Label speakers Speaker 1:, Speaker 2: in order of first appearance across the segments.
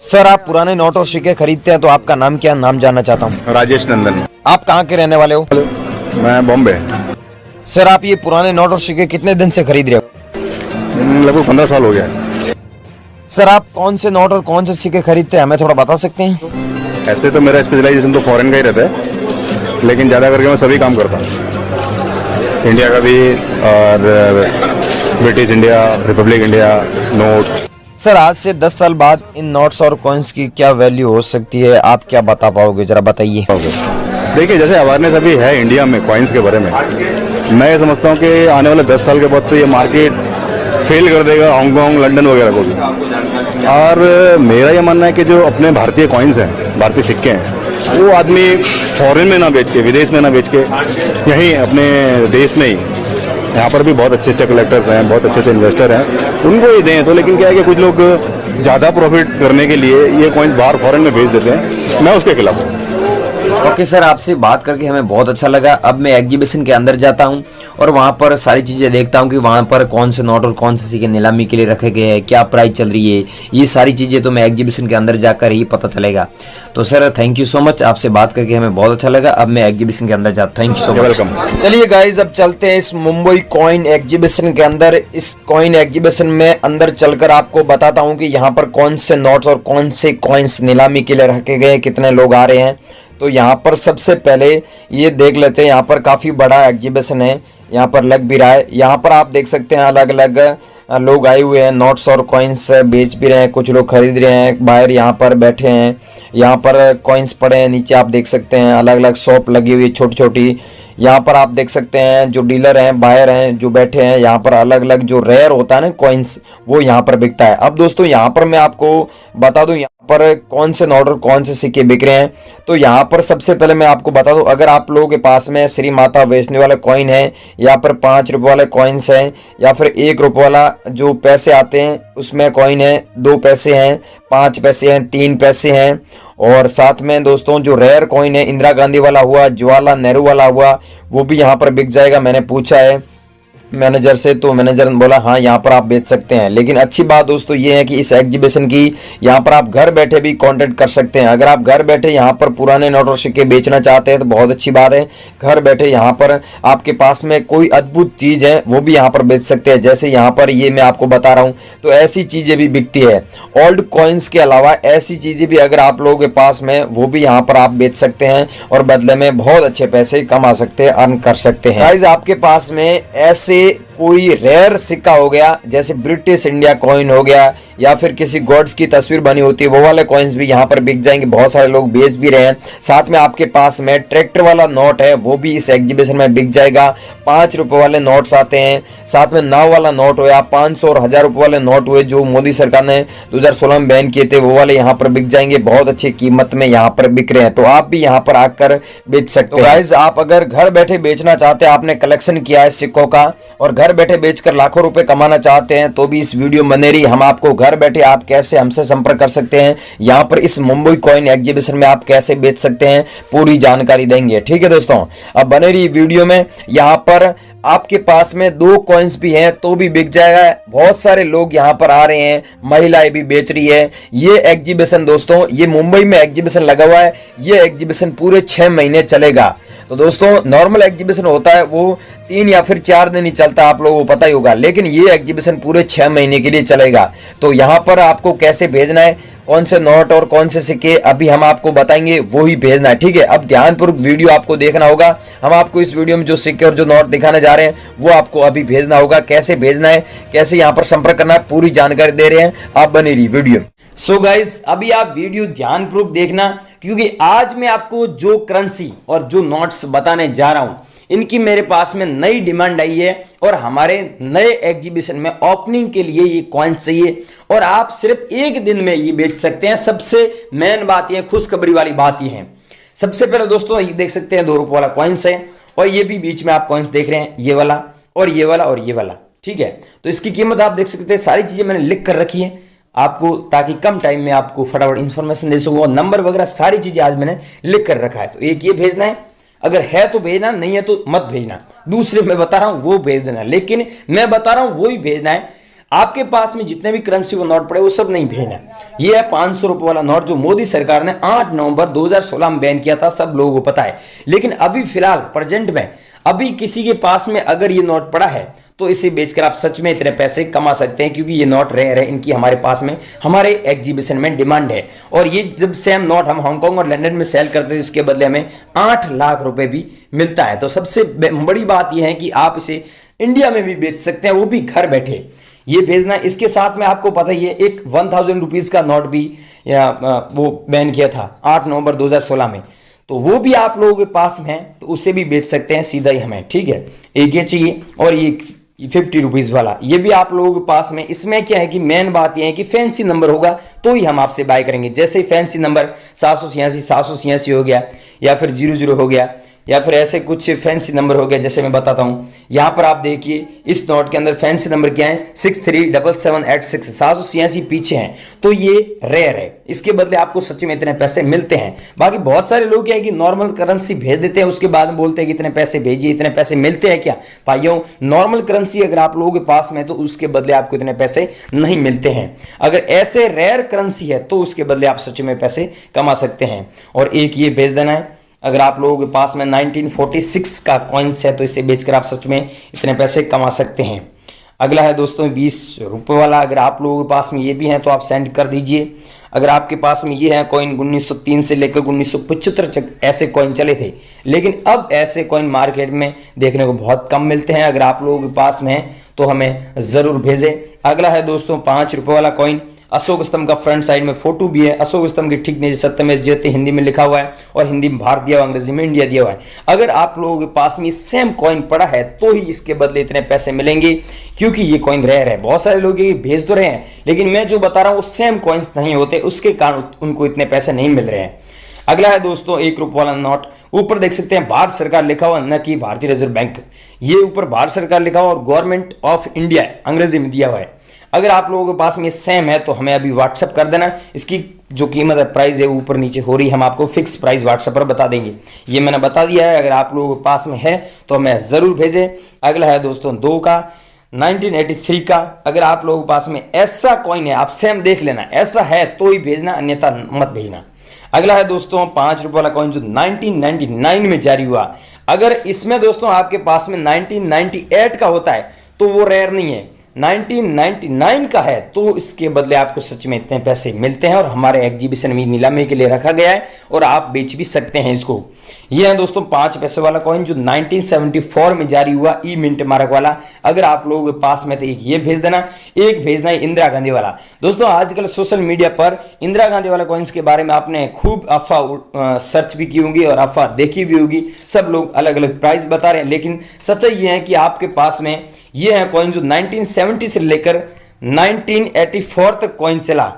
Speaker 1: Sir आप पुराने note और सिक्के खरीदते हैं तो आपका नाम क्या, नाम जानना चाहता हूँ।
Speaker 2: राजेश नंदन।
Speaker 1: आप कहाँ के रहने वाले हो?
Speaker 2: मैं बॉम्बे।
Speaker 1: सर आप ये पुराने नोट और सिक्के कितने दिन से खरीद रहे हो?
Speaker 2: लगभग 15 साल हो गया है।
Speaker 1: सर आप कौन से नोट और कौन से सिक्के खरीदते हैं, हमें थोड़ा बता सकते हैं?
Speaker 2: ऐसे तो मेरा स्पेशलाइजेशन तो फॉरेन का ही रहता है, लेकिन ज़्यादा करके मैं सभी काम करता हूँ, इंडिया का भी और British India, Republic India, note.
Speaker 1: Sir आज से 10 साल बाद इन नोट्स और कॉइन्स की क्या वैल्यू हो सकती है, आप क्या बता पाओगे, जरा बताइए।
Speaker 2: देखिए, जैसे अवेयरनेस अभी है इंडिया में कॉइन्स के बारे में, मैं ये समझता हूँ कि आने वाले 10 साल के बाद तो ये मार्केट फेल कर देगा हांगकांग, लंदन वगैरह को भी। और मेरा ये मानना है कि जो अपने भारतीय कॉइन्स हैं, भारतीय सिक्के हैं, वो आदमी फॉरेन में ना बेच के, विदेश में ना बेच के, यहीं अपने देश में ही, यहाँ पर भी बहुत अच्छे अच्छे कलेक्टर्स हैं, बहुत अच्छे अच्छे इन्वेस्टर हैं, उनको ही दें। तो लेकिन क्या है कि कुछ लोग ज़्यादा प्रॉफिट करने के लिए ये कॉइन्स बाहर फॉरेन में भेज देते हैं, मैं उसके खिलाफ हूँ।
Speaker 1: ओके सर, आपसे बात करके हमें बहुत अच्छा लगा। अब मैं एग्जीबिशन के अंदर जाता हूँ और वहाँ पर सारी चीज़ें देखता हूँ कि वहाँ पर कौन से नोट और कौन से सिक्के नीलामी के लिए रखे गए हैं, क्या प्राइस चल रही है, ये सारी चीज़ें तो मैं एग्जीबिशन के अंदर जाकर ही पता चलेगा। तो sir thank you so much, आपसे बात करके हमें बहुत अच्छा लगा। अब मैं एग्जीबिशन के अंदर जाता हूँ। Thank you so much.
Speaker 2: Welcome.
Speaker 1: चलिए गाइज, अब चलते हैं इस मुंबई कॉइन एग्जीबिशन के अंदर। इस कॉइन एग्जीबिशन में अंदर चलकर आपको बताता हूँ कि यहाँ पर कौन से नोट्स और कौन से कॉइन्स नीलामी के लिए रखे गए, कितने लोग आ रहे हैं। तो यहाँ पर सबसे पहले ये देख लेते हैं, यहाँ पर काफ़ी बड़ा एग्जीबिशन है, यहाँ पर लग भी रहा है। यहाँ पर आप देख सकते हैं अलग अलग लोग आए हुए हैं, नोट्स और कॉइन्स बेच भी रहे हैं, कुछ लोग खरीद रहे हैं, बाहर यहाँ पर बैठे हैं, यहाँ पर कॉइन्स पड़े हैं, नीचे आप देख सकते हैं अलग अलग शॉप लगी हुई है छोटी छोटी। यहाँ पर आप देख सकते हैं जो डीलर हैं, बायर हैं, जो बैठे हैं, यहाँ पर अलग अलग जो रेयर होता है ना कॉइन्स, वो यहाँ पर बिकता है। अब दोस्तों यहाँ पर मैं आपको बता दूं यहाँ पर कौन से नोट और कौन से सिक्के बिक रहे हैं। तो यहाँ पर सबसे पहले मैं आपको बता दूं, अगर आप लोगों के पास में श्री माता वैष्णो वाले कॉइन है, या फिर 5 रुपये वाले कॉइन्स हैं, या फिर 1 रुपये वाला जो पैसे आते हैं उसमें कॉइन है, 2 पैसे हैं, 5 पैसे हैं, 3 पैसे हैं, और साथ में दोस्तों जो रेयर कॉइन है, इंदिरा गांधी वाला हुआ, जवाहरलाल नेहरू वाला हुआ, वो भी यहाँ पर बिक जाएगा। मैंने पूछा है मैनेजर से, तो मैनेजर ने बोला हाँ यहाँ पर आप बेच सकते हैं। लेकिन अच्छी बात दोस्तों ये है कि इस एग्जीबिशन की यहाँ पर आप घर बैठे भी कांटेक्ट कर सकते हैं। अगर आप घर बैठे यहाँ पर पुराने नोट और सिक्के बेचना चाहते हैं तो बहुत अच्छी बात है। घर बैठे यहाँ पर आपके पास में कोई अद्भुत चीज़ है वो भी यहाँ पर बेच सकते हैं। जैसे यहाँ पर ये मैं आपको बता रहा हूँ, तो ऐसी चीज़ें भी बिकती है। ओल्ड कॉइन्स के अलावा ऐसी चीज़ें भी अगर आप लोगों के पास में, वो भी यहाँ पर आप बेच सकते हैं और बदले में बहुत अच्छे पैसे कमा सकते हैं, अर्न कर सकते हैं। गाइस आपके पास में ऐसे कोई रेयर सिक्का हो गया, जैसे ब्रिटिश इंडिया कॉइन हो गया, या फिर किसी गॉड्स की तस्वीर बनी होती है, वो वाले कॉइन्स भी यहाँ पर बिक जाएंगे। बहुत सारे लोग बेच भी रहे हैं। साथ में आपके पास में ट्रैक्टर वाला नोट है, वो भी इस एग्जीबिशन में बिक जाएगा। 5 रुपए वाले नोट्स आते हैं, साथ में नाव वाला नोट हुआ, 500 और 1000 रुपए वाले नोट हुए जो मोदी सरकार ने 2016 में बैन किए थे, वो वाले यहाँ पर बिक जाएंगे। बहुत अच्छी कीमत में यहाँ पर बिक रहे हैं, तो आप भी यहाँ पर आकर बेच सकते हैं। गाइस आप अगर घर बैठे बेचना चाहते हैं, आपने कलेक्शन किया है सिक्कों का और घर बैठे बेचकर लाखों रुपए कमाना चाहते हैं, तो भी इस वीडियो में बने रही। हम आपको घर बैठे आप कैसे हमसे संपर्क कर सकते हैं, यहाँ पर इस मुंबई कॉइन एग्जीबिशन में आप कैसे बेच सकते हैं, पूरी जानकारी देंगे। ठीक है दोस्तों, अब बने रही वीडियो में। यहाँ पर आपके पास में 2 कॉइन्स भी हैं तो भी बिक जाएगा। बहुत सारे लोग यहाँ पर आ रहे हैं, महिलाएं भी बेच रही है। ये एग्जीबिशन दोस्तों, ये मुंबई में एग्जीबिशन लगा हुआ है। ये एग्जीबिशन पूरे 6 महीने चलेगा। तो दोस्तों नॉर्मल एग्जीबिशन होता है वो 3 या फिर 4 दिन ही चलता है, आप लोगों को पता ही होगा, लेकिन ये एग्जीबिशन पूरे 6 महीने के लिए चलेगा। तो यहाँ पर आपको कैसे भेजना है, कौन से नोट और कौन से सिक्के अभी हम आपको बताएंगे, वो ही भेजना है। ठीक है, अब ध्यानपूर्वक वीडियो आपको देखना होगा। हम आपको इस वीडियो में जो सिक्के और जो नोट दिखाने जा रहे हैं वो आपको अभी भेजना होगा। कैसे भेजना है, कैसे यहाँ पर संपर्क करना है, पूरी जानकारी दे रहे हैं, आप बने रही वीडियो। सो गाइस अभी आप वीडियो ध्यानपूर्वक देखना, क्योंकि आज मैं आपको जो करेंसी और जो नोट्स बताने जा रहा हूं, इनकी मेरे पास में नई डिमांड आई है और हमारे नए एग्जीबिशन में ओपनिंग के लिए ये कॉइन्स चाहिए और आप सिर्फ 1 दिन में ये बेच सकते हैं। सबसे मेन बात ये, खुशखबरी वाली बात ये है। सबसे पहले दोस्तों ये देख सकते हैं 2 रुपये वाला कॉइन्स है, और ये भी बीच में आप कॉइन्स देख रहे हैं, ये वाला और ये वाला और ये वाला। ठीक है, तो इसकी कीमत आप देख सकते हैं। सारी चीजें मैंने लिख कर रखी है आपको, ताकि कम टाइम में आपको फटाफट इंफॉर्मेशन दे सकूँ, और नंबर वगैरह सारी चीजें आज मैंने लिख कर रखा है। तो एक ये भेजना है, अगर है तो भेजना, नहीं है तो मत भेजना। दूसरे मैं बता रहा हूं वो भेज देना, लेकिन मैं बता रहा हूं वो ही भेजना है। आपके पास में जितने भी करेंसी वो नोट पड़े वो सब नहीं भेजना। ये है 500 रुपए वाला नोट जो मोदी सरकार ने 8 नवंबर 2016 में बैन किया था, सब लोगों को पता है। लेकिन अभी फिलहाल प्रेजेंट में अभी किसी के पास में अगर ये नोट पड़ा है तो इसे बेचकर आप सच में इतने पैसे कमा सकते हैं, क्योंकि ये नोट रेयर है, इनकी हमारे पास में हमारे एग्जीबिशन में डिमांड है। और ये जब सेम नोट हम हांगकांग और लंदन में सेल करते हैं इसके बदले हमें 8 लाख रुपए भी मिलता है। तो सबसे बड़ी बात यह है कि आप इसे इंडिया में भी बेच सकते हैं, वो भी घर बैठे। ये भेजना, इसके साथ में आपको पता ही है एक 1000 रुपीज का नोट भी वो बैन किया था 8 नवंबर 2016 में, तो वो भी आप लोगों के पास में है तो उससे भी बेच सकते हैं सीधा ही हमें, ठीक है। एक ये चाहिए और ये 50 रुपीज वाला ये भी आप लोगों के पास में। इसमें क्या है कि मेन बात यह है कि फैंसी नंबर होगा तो ही हम आपसे बाय करेंगे। जैसे फैंसी नंबर 786 हो गया या फिर 00 हो गया या फिर ऐसे कुछ फैंसी नंबर हो गया, जैसे मैं बताता हूं। यहां पर आप देखिए इस नोट के अंदर फैंसी नंबर क्या है 637786, 786 पीछे हैं, तो ये रेयर है। इसके बदले आपको सच में इतने पैसे मिलते हैं। बाकी बहुत सारे लोग क्या है कि नॉर्मल करेंसी भेज देते हैं, उसके बाद में बोलते हैं कि इतने पैसे भेजिए, इतने पैसे मिलते हैं क्या। भाइयों, नॉर्मल करेंसी अगर आप लोगों के पास में है तो उसके बदले आपको इतने पैसे नहीं मिलते हैं। अगर ऐसे रेयर करेंसी है तो उसके बदले आप सच में पैसे कमा सकते हैं। और एक ये भेज देना है, अगर आप लोगों के पास में 1946 का कॉइन्स है तो इसे बेचकर आप सच में इतने पैसे कमा सकते हैं। अगला है दोस्तों 20 रुपये वाला, अगर आप लोगों के पास में ये भी है तो आप सेंड कर दीजिए। अगर आपके पास में ये है कॉइन 1903 से लेकर 1975 ऐसे कॉइन चले थे, लेकिन अब ऐसे कॉइन मार्केट में देखने को बहुत कम मिलते हैं। अगर आप लोगों के पास में है तो हमें ज़रूर भेजें। अगला है दोस्तों 5 रुपये वाला कॉइन, अशोक स्तंभ का फ्रंट साइड में फोटो भी है, अशोक स्तंभ के ठीक नीचे सत्य में जयते हिंदी में लिखा हुआ है और हिंदी में भारत दिया हुआ, अंग्रेजी में इंडिया दिया हुआ है। अगर आप लोगों के पास में सेम कॉइन पड़ा है तो ही इसके बदले इतने पैसे मिलेंगे, क्योंकि ये कॉइन रेयर है। बहुत सारे लोग ये भेज तो रहे हैं लेकिन मैं जो बता रहा हूँ वो सेम कॉइन्स नहीं होते, उसके कारण उनको इतने पैसे नहीं मिल रहे हैं। अगला है दोस्तों 1 रुपये वाला नोट, ऊपर देख सकते हैं भारत सरकार लिखा हुआ, न कि भारतीय रिजर्व बैंक। ये ऊपर भारत सरकार लिखा हुआ और गवर्नमेंट ऑफ इंडिया अंग्रेजी में दिया हुआ है। अगर आप लोगों के पास में सेम है तो हमें अभी व्हाट्सएप कर देना। इसकी जो कीमत है, प्राइस है, ऊपर नीचे हो रही है, हम आपको फिक्स प्राइस व्हाट्सएप पर बता देंगे। ये मैंने बता दिया है, अगर आप लोगों के पास में है तो हमें ज़रूर भेजें। अगला है दोस्तों 2 का 1983 का, अगर आप लोगों के पास में ऐसा कॉइन है आप सेम देख लेना, ऐसा है तो ही भेजना, अन्यथा मत भेजना। अगला है दोस्तों 5 रुपये वाला कॉइन जो 1999 में जारी हुआ। अगर इसमें दोस्तों आपके पास में 1998 का होता है तो वो रेयर नहीं है, 1999 का है तो इसके बदले आपको सच में इतने पैसे मिलते हैं और हमारे एग्जीबिशन में नीलामी के लिए रखा गया है और आप बेच भी सकते हैं इसको। यह है दोस्तों 5 पैसे वाला कॉइन जो 1974 में जारी हुआ, ई मिंट मार्क वाला। अगर आप लोगों के पास में तो एक ये भेज देना, एक भेजना है इंदिरा गांधी वाला। दोस्तों आजकल सोशल मीडिया पर इंदिरा गांधी वाला कॉइन्स के बारे में आपने खूब अफवाह सर्च भी की होगी और अफवाह देखी भी होगी। सब लोग अलग अलग प्राइस बता रहे हैं, लेकिन सच्चाई ये है कि आपके पास में ये है कॉइन जो 1970 से लेकर 1984 तक कॉइन चला।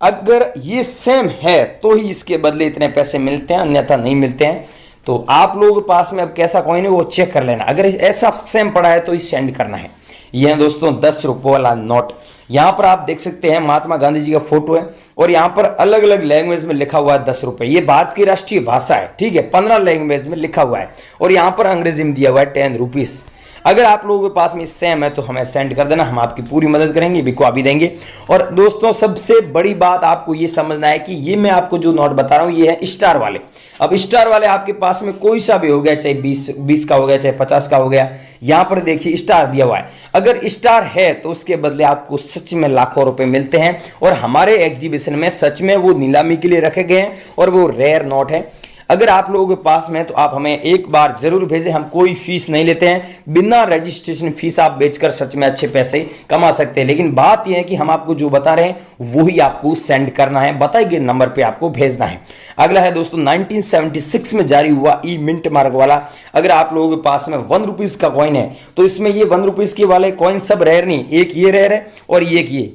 Speaker 1: अगर ये सेम है तो ही इसके बदले इतने पैसे मिलते हैं, अन्यथा नहीं मिलते हैं। तो आप लोगों के पास में अब कैसा कॉइन है वो चेक कर लेना, अगर ऐसा सेम पड़ा है तो इस सेंड करना है। यह है दोस्तों 10 रुपये वाला नोट। यहां पर आप देख सकते हैं महात्मा गांधी जी का फोटो है और यहां पर अलग अलग लैंग्वेज में लिखा हुआ है 10 रुपये। ये भारत की राष्ट्रीय भाषा है, ठीक है, 15 लैंग्वेज में लिखा हुआ है और यहां पर अंग्रेजी में दिया हुआ है 10 रुपीज। अगर आप लोगों के पास में सेम है तो हमें सेंड कर देना, हम आपकी पूरी मदद करेंगे, बिकवा भी देंगे। और दोस्तों सबसे बड़ी बात आपको ये समझना है कि ये मैं आपको जो नोट बता रहा हूँ ये है स्टार वाले। अब स्टार वाले आपके पास में कोई सा भी हो गया, चाहे 20 का हो गया, चाहे 50 का हो गया, यहां पर देखिए स्टार दिया हुआ है। अगर स्टार है तो उसके बदले आपको सच में लाखों रुपए मिलते हैं और हमारे एग्जीबिशन में सच में वो नीलामी के लिए रखे गए हैं और वो रेयर नोट है। अगर आप लोगों के पास में तो आप हमें एक बार जरूर भेजें, हम कोई फीस नहीं लेते हैं, बिना रजिस्ट्रेशन फीस आप बेचकर सच में अच्छे पैसे कमा सकते हैं। लेकिन बात यह है कि हम आपको जो बता रहे हैं वही आपको सेंड करना है, बताए गए नंबर पे आपको भेजना है। अगला है दोस्तों 1976 में जारी हुआ ई मिंट मार्क वाला। अगर आप लोगों के पास में 1 रुपीज का कॉइन है तो इसमें ये 1 रुपीज के वाले कॉइन सब रेयर नहीं, एक ये रेयर है और एक ये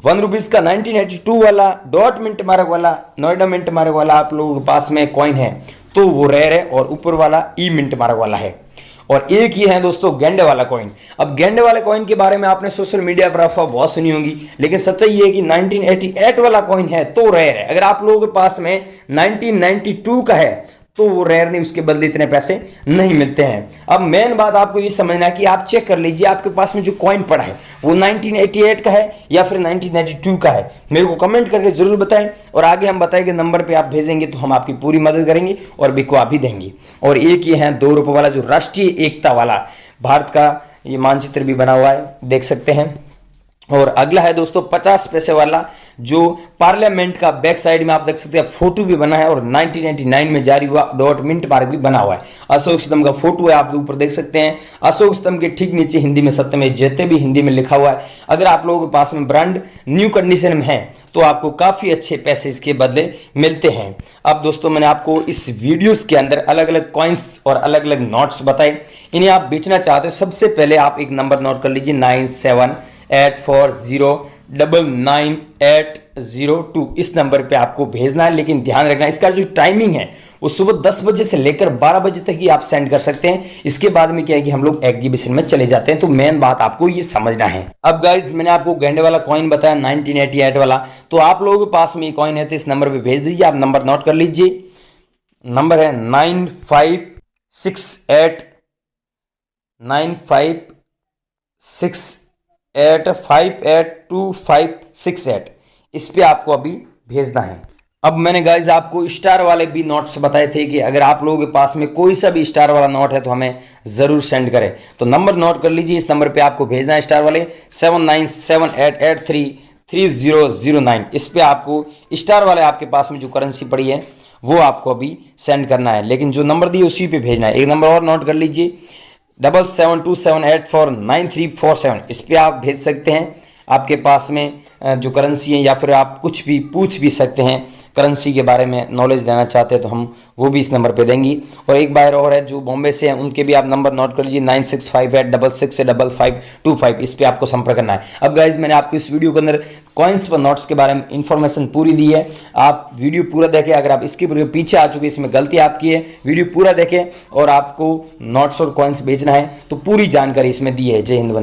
Speaker 1: 1 रुपीज का 1982 वाला डॉट मिंट मार्क वाला, नोएडा मिंट मार्क वाला आप लोगों के पास में कॉइन है तो वो रेयर है और ऊपर वाला ई मिंट मार्क वाला है। और एक ये है दोस्तों गेंडे वाला कॉइन। अब गेंडे वाले कॉइन के बारे में आपने सोशल मीडिया पर अफवाह बहुत सुनी होगी, लेकिन सच्चाई ये है कि 1988 वाला कॉइन है तो रेयर है। अगर आप लोगों के पास में 1992 का है तो वो रेयर नहीं, उसके बदले इतने पैसे नहीं मिलते हैं। अब मेन बात आपको ये समझना है कि आप चेक कर लीजिए आपके पास में जो कॉइन पड़ा है वो 1988 का है या फिर 1992 का है। मेरे को कमेंट करके जरूर बताएं और आगे हम बताएंगे नंबर पे आप भेजेंगे तो हम आपकी पूरी मदद करेंगे और बिकवा भी देंगे। और एक ये है 2 रुपये वाला जो राष्ट्रीय एकता वाला भारत का ये मानचित्र भी बना हुआ है, देख सकते हैं। और अगला है दोस्तों 50 पैसे वाला जो पार्लियामेंट का बैक साइड में आप देख सकते हैं फोटो भी बना है और 1999 में जारी हुआ डॉट मिंट मार्क भी बना हुआ है। अशोक स्तंभ का फोटो है, आप ऊपर देख सकते हैं। अशोक स्तंभ के ठीक नीचे हिंदी में सत्यमेव जयते भी हिंदी में लिखा हुआ है। अगर आप लोगों के पास में ब्रांड न्यू कंडीशन में है तो आपको काफी अच्छे पैसे इसके बदले मिलते हैं। अब दोस्तों मैंने आपको इस वीडियोस के अंदर अलग अलग कॉइन्स और अलग अलग नोट्स बताए, इन्हें आप बेचना चाहते हो सबसे पहले आप एक नंबर नोट कर लीजिए 9784099802। इस नंबर पे आपको भेजना है, लेकिन ध्यान रखना इसका जो टाइमिंग है वो सुबह 10 बजे से लेकर 12 बजे तक ही आप सेंड कर सकते हैं। इसके बाद में क्या है कि हम लोग एग्जीबिशन में चले जाते हैं, तो मेन बात आपको ये समझना है। अब गाइज मैंने आपको गेंडे वाला कॉइन बताया 1988 वाला, तो आप लोगों के पास में ये कॉइन है तो इस नंबर पे भेज दीजिए। आप नंबर नोट कर लीजिए, नंबर है 9568582568। इस पे आपको अभी भेजना है। अब मैंने गाइज आपको स्टार वाले भी नोट्स बताए थे कि अगर आप लोगों के पास में कोई सा भी स्टार वाला नोट है तो हमें जरूर सेंड करें। तो नंबर नोट कर लीजिए, इस नंबर पे आपको भेजना है स्टार वाले 7978833009। इस पे आपको स्टार वाले आपके पास में जो करेंसी पड़ी है वो आपको अभी सेंड करना है, लेकिन जो नंबर दिए उसी पे भेजना है। एक नंबर और नोट कर लीजिए 7727849347। इस पे आप भेज सकते हैं। आपके पास में जो करेंसी है या फिर आप कुछ भी पूछ भी सकते हैं, करेंसी के बारे में नॉलेज लेना चाहते हैं तो हम वो भी इस नंबर पे देंगे। और एक बार और है जो बॉम्बे से हैं उनके भी आप नंबर नोट कर लीजिए 9658665525। इस पे आपको संपर्क करना है। अब गाइज मैंने आपको इस वीडियो के अंदर कॉइन्स पर नोट्स के बारे में इंफॉर्मेशन पूरी दी है, आप वीडियो पूरा देखें। अगर आप इसके पीछे आ चुके इसमें गलती आपकी है, वीडियो पूरा देखें और आपको नोट्स और कॉइन्स बेचना है तो पूरी जानकारी इसमें दी है। जय हिंद, वंदे।